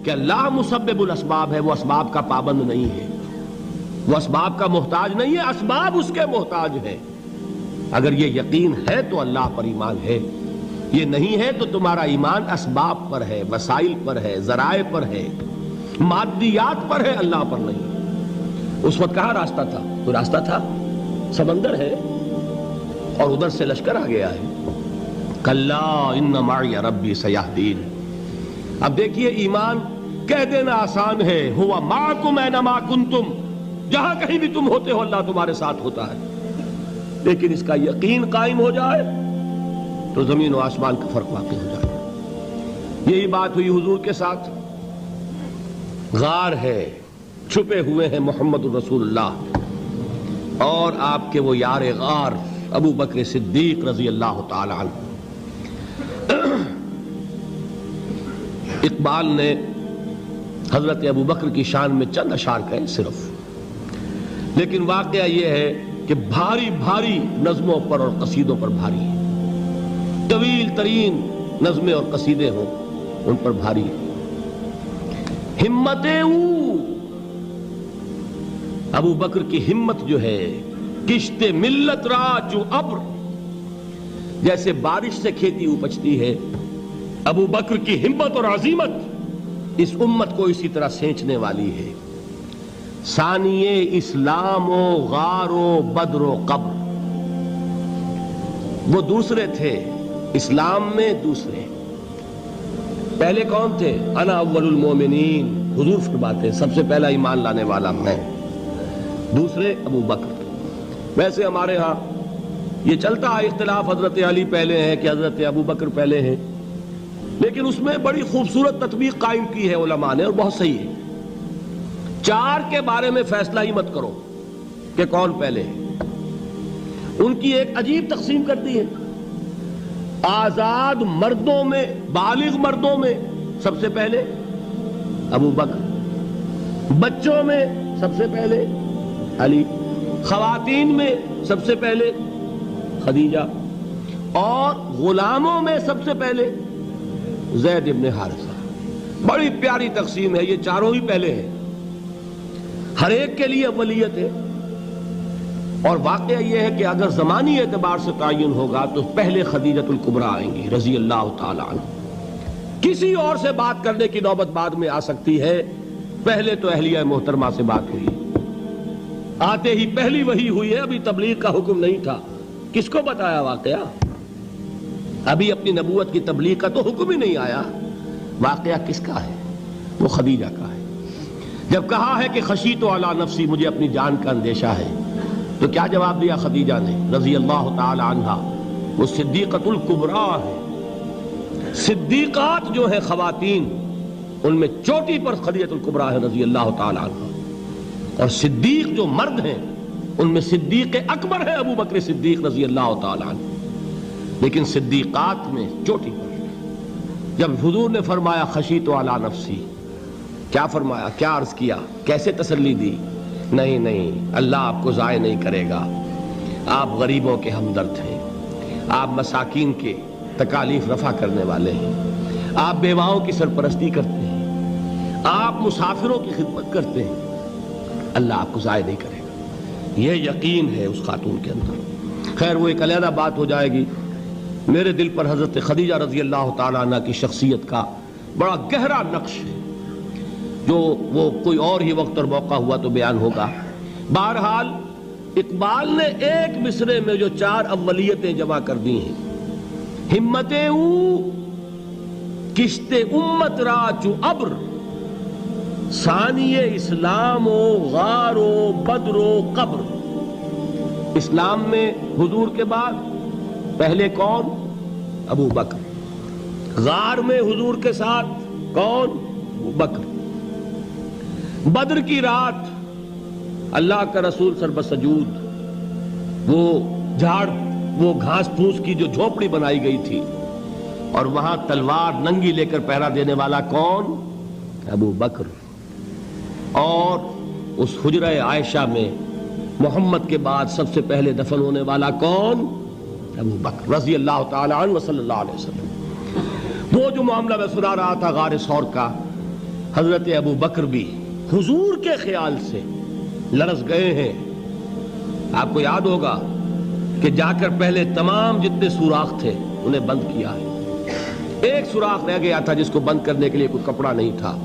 کہ اللہ مسبب الاسباب ہے، وہ اسباب کا پابند نہیں ہے، وہ اسباب کا محتاج نہیں ہے، اسباب اس کے محتاج ہیں۔ اگر یہ یقین ہے تو اللہ پر ایمان ہے، یہ نہیں ہے تو تمہارا ایمان اسباب پر ہے، وسائل پر ہے، ذرائع پر ہے، مادیات پر ہے، اللہ پر نہیں۔ اس وقت کہاں راستہ تھا؟ کوئی راستہ تھا؟ سمندر ہے اور ادھر سے لشکر آ گیا ہے۔ کلا ان معی ربی سیہدین۔ اب دیکھیے ایمان کہہ دینا آسان ہے، ہوا معکم اینما کنتم، جہاں کہیں بھی تم ہوتے ہو اللہ تمہارے ساتھ ہوتا ہے، لیکن اس کا یقین قائم ہو جائے تو زمین و آسمان کا فرق واقع ہو جائے۔ یہی بات ہوئی حضور کے ساتھ۔ غار ہے، چھپے ہوئے ہیں محمد الرسول اللہ اور آپ کے وہ یار غار ابو بکر صدیق رضی اللہ تعالی عنہ۔ اقبال نے حضرت ابو بکر کی شان میں چند اشعار کہے صرف، لیکن واقعہ یہ ہے کہ بھاری بھاری نظموں پر اور قصیدوں پر بھاری ہے، طویل ترین نظمیں اور قصیدے ہوں ان پر بھاری ہے۔ ہمت ابو بکر کی ہمت جو ہے، کشت ملت را جو ابر، جیسے بارش سے کھیتی اپجتی ہے، ابو بکر کی ہمت اور عزیمت اس امت کو اسی طرح سینچنے والی ہے۔ ثانیے اسلام و غار و بدر و قبر، وہ دوسرے تھے اسلام میں، دوسرے پہلے کون تھے؟ انا اول المومنین، حضور فرماتے ہیں سب سے پہلا ایمان لانے والا میں، دوسرے ابو بکر۔ ویسے ہمارے ہاں یہ چلتا ہے اختلاف، حضرت علی پہلے ہیں کہ حضرت ابو بکر پہلے ہیں، لیکن اس میں بڑی خوبصورت تطبیق قائم کی ہے علماء نے اور بہت صحیح ہے۔ چار کے بارے میں فیصلہ ہی مت کرو کہ کون پہلے ہے، ان کی ایک عجیب تقسیم کر دی ہے۔ آزاد مردوں میں، بالغ مردوں میں سب سے پہلے ابو بکر، بچوں میں سب سے پہلے علی، خواتین میں سب سے پہلے خدیجہ، اور غلاموں میں سب سے پہلے زید ابن حارثہ۔ بڑی پیاری تقسیم ہے، یہ چاروں ہی پہلے ہیں، ہر ایک کے لیے اولیت ہے۔ اور واقعہ یہ ہے کہ اگر زمانی اعتبار سے تعین ہوگا تو پہلے خدیجۃ الکبریٰ آئیں گی رضی اللہ تعالی عنہ، کسی اور سے بات کرنے کی نوبت بعد میں آ سکتی ہے، پہلے تو اہلیہ محترمہ سے بات ہوئی، آتے ہی پہلی وحی ہوئی ہے، ابھی تبلیغ کا حکم نہیں تھا۔ کس کو بتایا واقعہ؟ ابھی اپنی نبوت کی تبلیغ کا تو حکم ہی نہیں آیا۔ واقعہ کس کا ہے؟ وہ خدیجہ کا ہے۔ جب کہا ہے کہ خشیت علی نفسی، مجھے اپنی جان کا اندیشہ ہے، تو کیا جواب دیا خدیجہ نے رضی اللہ تعالی عنہا؟ وہ صدیقۃ الکبریٰ ہے۔ صدیقات جو ہیں خواتین، ان میں چوٹی پر خدیجۃ الکبریٰ ہے رضی اللہ تعالی عنہا، اور صدیق جو مرد ہیں ان میں صدیق اکبر ہے ابو بکر صدیق رضی اللہ تعالی عنہ، لیکن صدیقات میں چوٹی پر۔ جب حضور نے فرمایا خشیت علی نفسی، کیا فرمایا، کیا عرض کیا، کیسے تسلی دی؟ نہیں نہیں، اللہ آپ کو ضائع نہیں کرے گا، آپ غریبوں کے ہمدرد ہیں، آپ مساکین کے تکالیف رفع کرنے والے ہیں، آپ بیواؤں کی سرپرستی کرتے ہیں، آپ مسافروں کی خدمت کرتے ہیں، اللہ آپ کو ضائع نہیں کرے گا۔ یہ یقین ہے اس خاتون کے اندر۔ خیر وہ ایک علیحدہ بات ہو جائے گی۔ میرے دل پر حضرت خدیجہ رضی اللہ تعالیٰ عنہ کی شخصیت کا بڑا گہرا نقش ہے، جو وہ کوئی اور ہی وقت اور موقع ہوا تو بیان ہوگا۔ بہرحال اقبال نے ایک مصرے میں جو چار اولیتیں جمع کر دی ہیں، ہمتیں او کشت امت را چو ابر، ثانی اسلام و غار و بدر و قبر۔ اسلام میں حضور کے بعد پہلے کون؟ ابو بکر۔ غار میں حضور کے ساتھ کون؟ ابو بکر۔ بدر کی رات اللہ کا رسول سر بسجود، وہ جھاڑ، وہ گھاس پھوس کی جو جھوپڑی بنائی گئی تھی، اور وہاں تلوار ننگی لے کر پہرا دینے والا کون؟ ابو بکر۔ اور اس حجرہ عائشہ میں محمد کے بعد سب سے پہلے دفن ہونے والا کون؟ ابو بکر رضی اللہ تعالی عنہ صلی اللہ علیہ وسلم۔ وہ جو معاملہ میں سنا رہا تھا غار ثور کا، حضرت ابو بکر بھی حضور کے خیال سے لرز گئے ہیں. آپ کو یاد ہوگا کہ جا کر پہلے تمام جتنے سوراخ تھے انہیں بند کیا ہے. ایک سوراخ رہ گیا تھا جس کو بند کرنے کے لیے کوئی کپڑا نہیں تھا.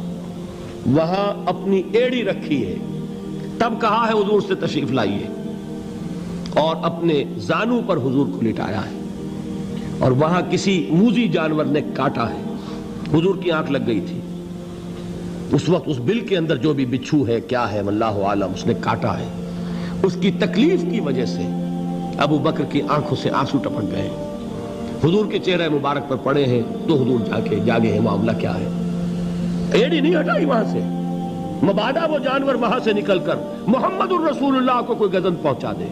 وہاں اپنی ایڑی رکھی ہے. تب کہا ہے حضور سے تشریف لائیے, اور اپنے زانو پر حضور کو لٹایا ہے. اور وہاں کسی موذی جانور نے کاٹا ہے. حضور کی آنکھ لگ گئی تھی. اس وقت اس بل کے اندر جو بھی بچھو ہے کیا ہے واللہ عالم, اس نے کاٹا ہے. اس کی تکلیف کی وجہ سے ابو بکر کی آنکھوں سے آنسو ٹپک گئے. حضور کے چہرے مبارک پر پڑے ہیں تو حضور جاگے ہیں معاملہ کیا ہے. ایڑی نہیں ہٹائی وہاں سے, مبادا وہ جانور وہاں سے نکل کر محمد الرسول اللہ کو کوئی گزن پہنچا دے.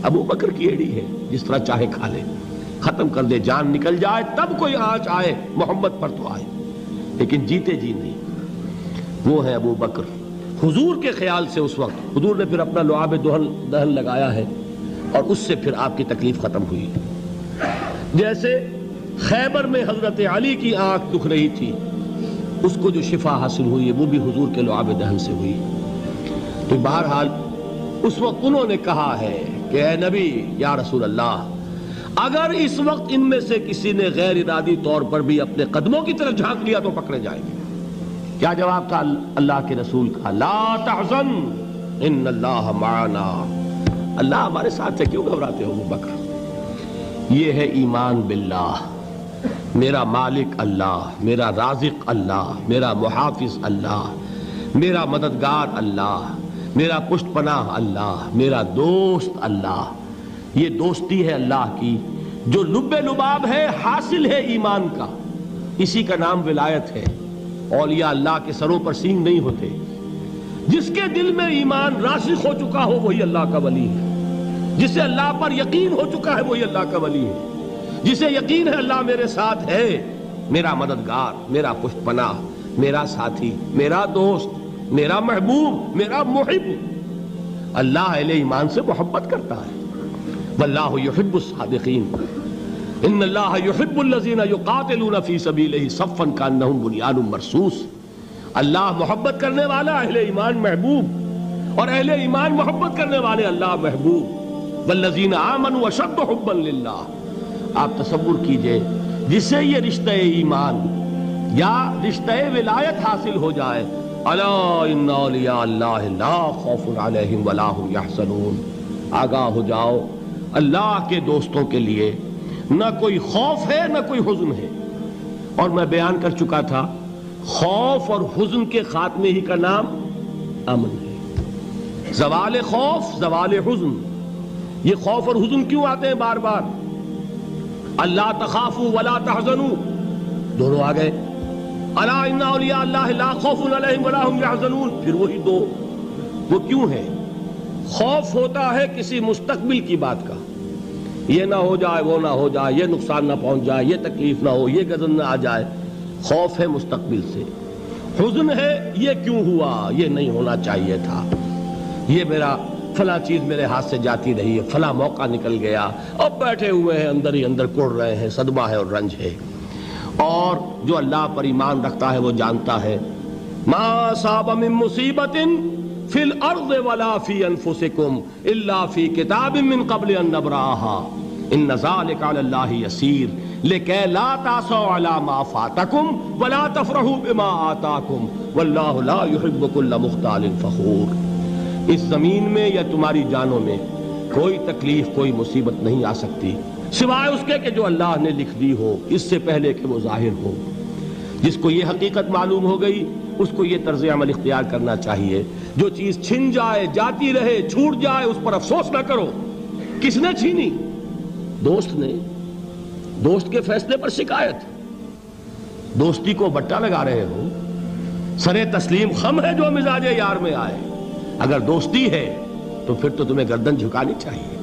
ابو بکر کی ایڑی ہے, جس طرح چاہے کھا لے, ختم کر دے, جان نکل جائے تب کوئی آنچ آئے محمد پر تو آئے, لیکن جیتے جی نہیں. وہ ہے ابو بکر. حضور کے خیال سے اس وقت حضور نے پھر اپنا لعاب دہن لگایا ہے, اور اس سے پھر آپ کی تکلیف ختم ہوئی. جیسے خیبر میں حضرت علی کی آنکھ دکھ رہی تھی, اس کو جو شفا حاصل ہوئی وہ بھی حضور کے لعاب دہن سے ہوئی. تو بہرحال اس وقت انہوں نے کہا ہے کہ اے نبی یا رسول اللہ, اگر اس وقت ان میں سے کسی نے غیر ارادی طور پر بھی اپنے قدموں کی طرف جھانک لیا تو پکڑے جائیں گے. کیا جواب تھا اللہ کے رسول کا؟ لا تحزن ان اللہ معنا. اللہ ہمارے ساتھ ہے, کیوں گھبراتے ہو ابو بکر؟ یہ ہے ایمان باللہ. میرا مالک اللہ, میرا رازق اللہ, میرا محافظ اللہ, میرا مددگار اللہ, میرا پشت پناہ اللہ, میرا دوست اللہ. یہ دوستی ہے اللہ کی جو لب لباب ہے, حاصل ہے ایمان کا. اسی کا نام ولایت ہے. اولیاء اللہ کے سروں پر سینگ نہیں ہوتے. جس کے دل میں ایمان راسخ ہو چکا ہو وہی اللہ کا ولی ہے. جسے اللہ پر یقین ہو چکا ہے وہی اللہ کا ولی ہے. جسے یقین ہے اللہ میرے ساتھ ہے, میرا مددگار, میرا پشت پناہ, میرا ساتھی, میرا دوست, میرا محبوب, میرا محب. اللہ اہل ایمان سے محبت کرتا ہے. واللہ یحب الصادقین. ان اللہ یحب الذین یقاتلون فی سبیلہ صفا کانہم بنیان مرصوص. اللہ محبت کرنے والا, اہل ایمان محبوب, اور اہل ایمان محبت کرنے والے اللہ محبوب. والذین آمنوا اشد حبا للہ. آپ تصور کیجئے جسے یہ رشتہ ایمان یا رشتہ ولایت حاصل ہو جائے, الا ان اولیاء اللہ لا خوف علیہم ولا هم یحزنون. آگاہ ہو جاؤ, اللہ کے دوستوں کے لیے نہ کوئی خوف ہے نہ کوئی حزن ہے. اور میں بیان کر چکا تھا, خوف اور حزن کے خاتمے ہی کا نام امن ہے. زوال خوف, زوال حزن. یہ خوف اور حزن کیوں آتے ہیں بار بار؟ اللہ تخافوا ولا تحزنوا, دونوں آ گئے. الا ان اولیاء اللہ لا خوف علیہم ولا هم یحزنون, پھر وہی دو. وہ کیوں ہے؟ خوف ہوتا ہے کسی مستقبل کی بات کا, یہ نہ ہو جائے, وہ نہ ہو جائے, یہ نقصان نہ پہنچ جائے, یہ تکلیف نہ ہو, یہ غضب نہ آ جائے. خوف ہے مستقبل سے. حزن ہے یہ کیوں ہوا, یہ نہیں ہونا چاہیے تھا, یہ میرا فلاں چیز میرے ہاتھ سے جاتی رہی ہے, فلاں موقع نکل گیا, اب بیٹھے ہوئے ہیں اندر ہی اندر کڑ رہے ہیں, صدمہ ہے اور رنج ہے. اور جو اللہ پر ایمان رکھتا ہے وہ جانتا ہے ما اصاب من مصیبت فی الارض ولا فی انفسکم الا فی کتاب من قبل ان نبرأها ان ذلک علی اللہ یسیر لکی لا تعصوا علی ما فاتکم ولا تفرحوا بما آتاکم واللہ لا يحب كل مختال فخور. اس زمین میں یا تمہاری جانوں میں کوئی تکلیف, کوئی مصیبت نہیں آ سکتی سوائے اس کے کہ جو اللہ نے لکھ دی ہو, اس سے پہلے کہ وہ ظاہر ہو. جس کو یہ حقیقت معلوم ہو گئی اس کو یہ طرز عمل اختیار کرنا چاہیے. جو چیز چھن جائے, جاتی رہے, چھوٹ جائے, اس پر افسوس نہ کرو. کس نے چھینی؟ دوست نے. دوست کے فیصلے پر شکایت. دوستی کو بٹا لگا رہے ہو, سرے تسلیم خم ہے جو مزاج یار میں آئے. اگر دوستی ہے تو پھر تو تمہیں گردن جھکانی چاہیے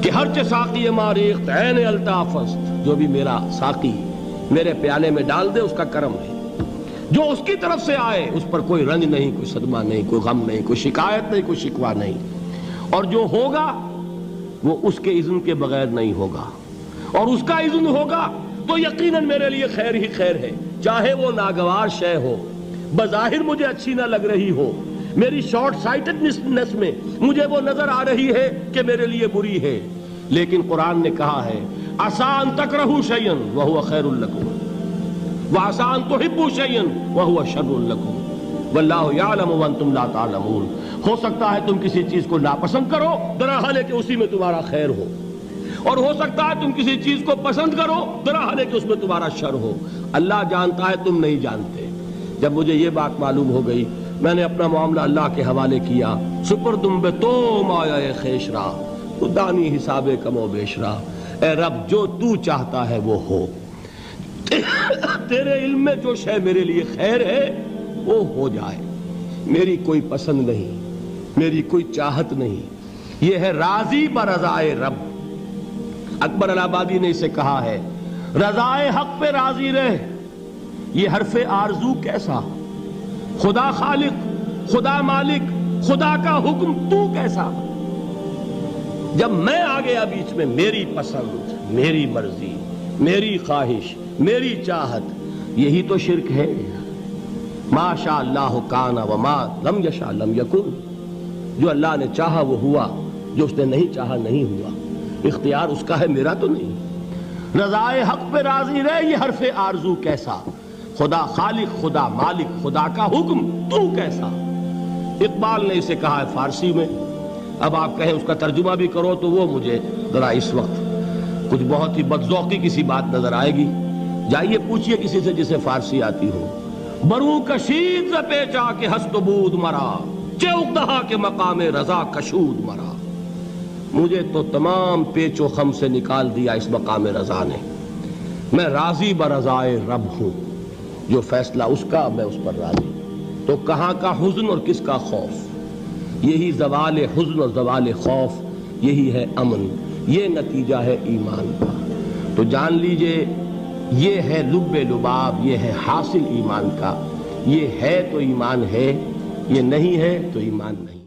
کہ ہر چہ ساقی ماریخت عین الطافست, جو بھی میرا ساقی میرے پیالے میں ڈال دے اس کا کرم ہے. جو اس کی طرف سے آئے اس پر کوئی رنج نہیں, کوئی صدمہ نہیں, کوئی غم نہیں, کوئی شکایت نہیں, کوئی شکوہ نہیں. اور جو ہوگا وہ اس کے اذن کے بغیر نہیں ہوگا, اور اس کا اذن ہوگا تو یقیناً میرے لیے خیر ہی خیر ہے, چاہے وہ ناگوار شے ہو. بظاہر مجھے اچھی نہ لگ رہی ہو، میری شارٹ سائٹڈنس میں مجھے وہ نظر آ رہی ہے کہ میرے لیے بری ہے، لیکن قرآن نے کہا ہے عَسَىٰ أَن تَكْرَهُوا شَيْئًا وَهُوَ خَيْرٌ لَكُمْ وَعَسَىٰ أَن تُحِبُّوا شَيْئًا وَهُوَ شَرٌّ لَكُمْ وَاللَّهُ يَعْلَمُ وَأَنْتُمْ لَا تَعْلَمُونَ۔ ہو سکتا ہے تم کسی چیز کو ناپسند کرو درحال ہے کہ اسی میں تمہارا خیر ہو، اور ہو سکتا ہے تم کسی چیز کو پسند کرو درحال ہے کہ اس میں تمہارا شر ہو۔ اللہ جانتا ہے، تم نہیں جانتے۔ جب مجھے یہ بات معلوم ہو گئی، میں نے اپنا معاملہ اللہ کے حوالے کیا۔ سپردم بے تو مایا خیش را، تو دانی حساب کم و بیش را۔ اے رب، جو تو چاہتا ہے وہ ہو، تیرے علم میں جو شے میرے لیے خیر ہے وہ ہو جائے، میری کوئی پسند نہیں، میری کوئی چاہت نہیں، یہ ہے راضی برضائے رب۔ اکبر الہآبادی نے اسے کہا ہے رضائے حق پہ راضی رہ، یہ حرف آرزو کیسا، خدا خالق، خدا مالک، خدا کا حکم تو کیسا۔ جب میں آ گیا بیچ میں، میری پسند، میری مرضی، میری خواہش، میری چاہت، یہی تو شرک ہے۔ ما شاء اللہ کان وما لم یشاء لم یکن، جو اللہ نے چاہا وہ ہوا، جو اس نے نہیں چاہا نہیں ہوا، اختیار اس کا ہے، میرا تو نہیں۔ رضائے حق پہ راضی رہ، یہ حرف آرزو کیسا، خدا خالق، خدا مالک، خدا کا حکم تو کیسا۔ اقبال نے اسے کہا ہے فارسی میں، اب آپ کہیں اس کا ترجمہ بھی کرو تو وہ مجھے ذرا اس وقت کچھ بہت ہی بدذوقی کسی بات نظر آئے گی۔ جائیے پوچھئے کسی سے جسے فارسی آتی ہو۔ برو کشید ز پیچا کے ہست و بود مرا، چوک دہا کے مقام رضا کشود مرا۔ مجھے تو تمام پیچ و خم سے نکال دیا اس مقام رضا نے، میں راضی برضائے رب ہوں، جو فیصلہ اس کا میں اس پر راضی۔ تو کہاں کا حزن اور کس کا خوف، یہی زوال حزن اور زوال خوف، یہی ہے امن، یہ نتیجہ ہے ایمان کا۔ تو جان لیجئے یہ ہے لب لباب، یہ ہے حاصل ایمان کا۔ یہ ہے تو ایمان ہے، یہ نہیں ہے تو ایمان نہیں۔